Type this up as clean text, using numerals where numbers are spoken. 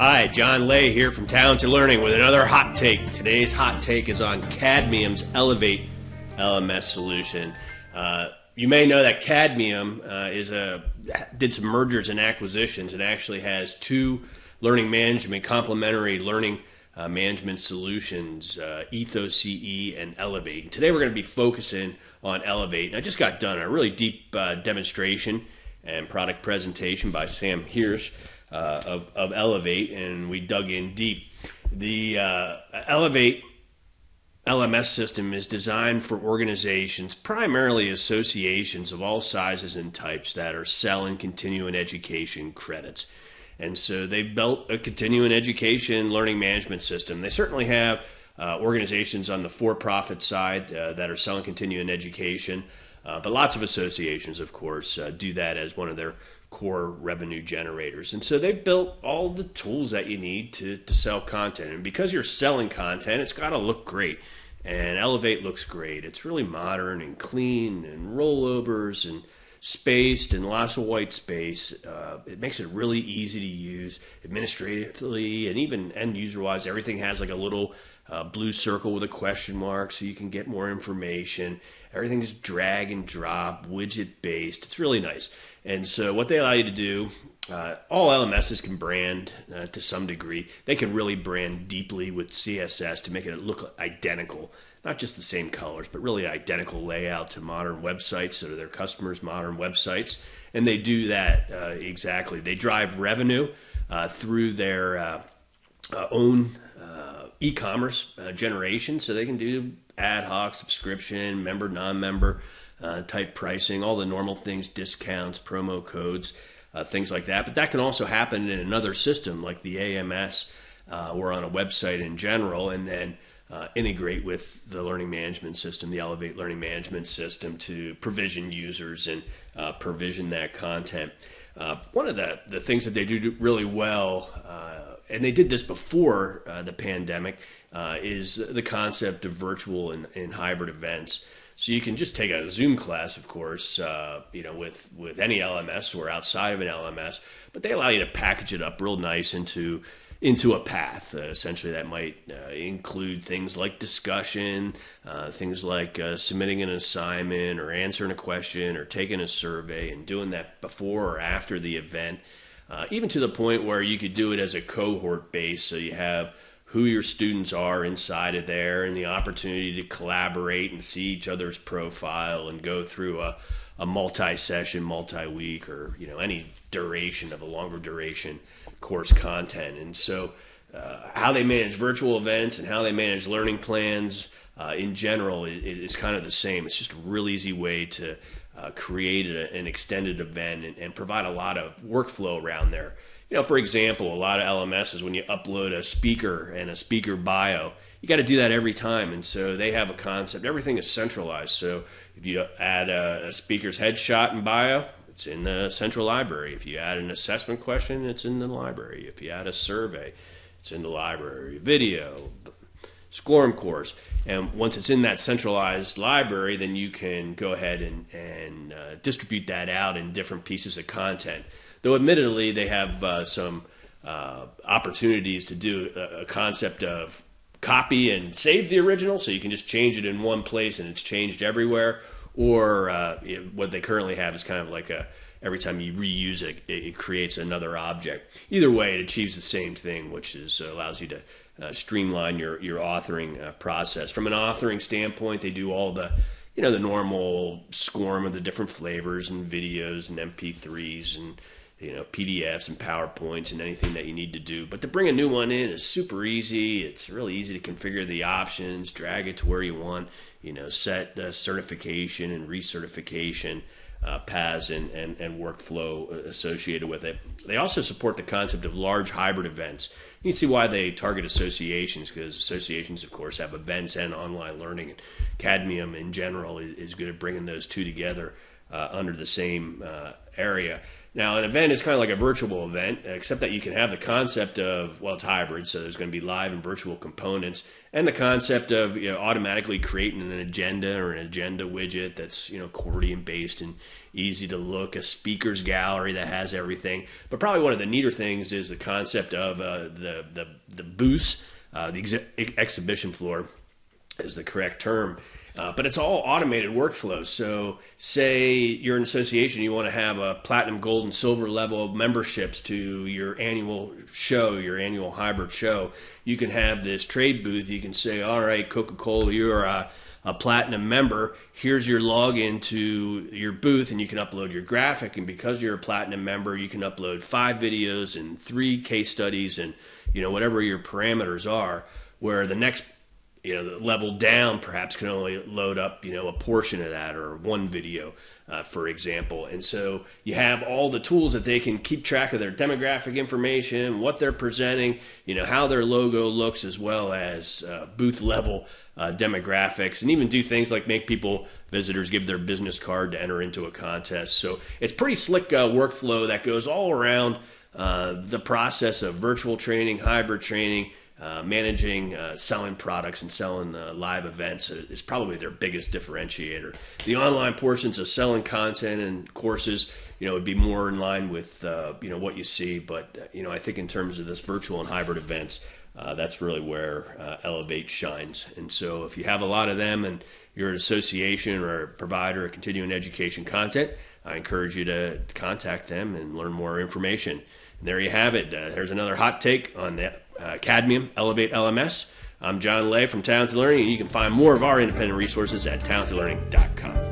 Hi, John Lay here from Talented Learning with another hot take. Today's hot take is on Cadmium's Elevate LMS solution. You may know that Cadmium did some mergers and acquisitions and actually has two complementary learning management solutions, EthosCE and Elevate. And today we're going to be focusing on Elevate. And I just got done a really deep demonstration and product presentation by Sam Hirsch of Elevate, and we dug in deep. The Elevate LMS system is designed for organizations, primarily associations of all sizes and types that are selling continuing education credits. And so they've built a continuing education learning management system. They certainly have organizations on the for-profit side that are selling continuing education, but lots of associations, of course, do that as one of their core revenue generators. And so they've built all the tools that you need to sell content. And because you're selling content, it's got to look great. And Elevate looks great. It's really modern and clean and rollovers and spaced and lots of white space. It makes it really easy to use administratively and even end user wise. Everything has like a little blue circle with a question mark so you can get more information. Everything's drag and drop, widget based. It's really nice. And so what they allow you to do, all LMSs can brand to some degree. They can really brand deeply with CSS to make it look identical, not just the same colors, but really identical layout to modern websites that are their customers' modern websites. And they do that exactly. They drive revenue through their own e-commerce generation, so they can do ad hoc, subscription, member, non-member type pricing, all the normal things, discounts, promo codes, things like that. But that can also happen in another system like the AMS or on a website in general, and then integrate with the learning management system, the Elevate learning management system, to provision users and provision that content. One of the things that they do really well, and they did this before the pandemic, is the concept of virtual and hybrid events. So you can just take a Zoom class, of course, with any LMS or outside of an LMS, but they allow you to package it up real nice into a path. Essentially, that might include things like discussion, things like submitting an assignment or answering a question or taking a survey and doing that before or after the event, even to the point where you could do it as a cohort base, so you have who your students are inside of there and the opportunity to collaborate and see each other's profile and go through a multi-session, multi-week, or any duration of a longer duration course content. And so how they manage virtual events and how they manage learning plans in general is kind of the same. It's just a real easy way to create an extended event and provide a lot of workflow around there. For example, a lot of LMSs, when you upload a speaker and a speaker bio, you got to do that every time. And so they have a concept. Everything is centralized. So if you add a speaker's headshot and bio, it's in the central library. If you add an assessment question, it's in the library. If you add a survey, it's in the library. Video, SCORM course. And once it's in that centralized library, then you can go ahead and distribute that out in different pieces of content. Though admittedly, they have some opportunities to do a concept of copy and save the original, so you can just change it in one place and it's changed everywhere. Or what they currently have is kind of like every time you reuse it, it creates another object. Either way, it achieves the same thing, which is allows you to streamline your authoring process. From an authoring standpoint, they do all the the normal SCORM of the different flavors and videos and MP3s and PDFs and PowerPoints and anything that you need to do. But to bring a new one in is super easy. It's really easy to configure the options, drag it to where you want, set certification and recertification paths and workflow associated with it. They also support the concept of large hybrid events. You can see why they target associations, because associations, of course, have events and online learning. And Cadmium, in general, is good at bringing those two together under the same area. Now, an event is kind of like a virtual event, except that you can have the concept of, well, it's hybrid, so there's going to be live and virtual components, and the concept of automatically creating an agenda or an agenda widget that's accordion based and easy to look, a speakers gallery that has everything. But probably one of the neater things is the concept of the booths, the exhibition floor is the correct term. But it's all automated workflows. So say you're an association, you want to have a platinum, gold, and silver level of memberships to your annual show, your annual hybrid show. You can have this trade booth. You can say, all right, Coca-Cola, you're a platinum member. Here's your login to your booth, and you can upload your graphic. And because you're a platinum member, you can upload 5 videos and 3 case studies and whatever your parameters are, where the next the level down perhaps can only load up, a portion of that or 1 video, for example. And so you have all the tools that they can keep track of their demographic information, what they're presenting, how their logo looks, as well as booth level demographics, and even do things like make visitors give their business card to enter into a contest. So it's pretty slick workflow that goes all around the process of virtual training, hybrid training, managing selling products and selling live events is probably their biggest differentiator. The online portions of selling content and courses, would be more in line with what you see. But I think in terms of this virtual and hybrid events, that's really where Elevate shines. And so if you have a lot of them and you're an association or a provider of continuing education content, I encourage you to contact them and learn more information. And there you have it. There's another hot take on the Cadmium Elevate LMS. I'm John Lay from Talent to Learning, and you can find more of our independent resources at talenttolearning.com.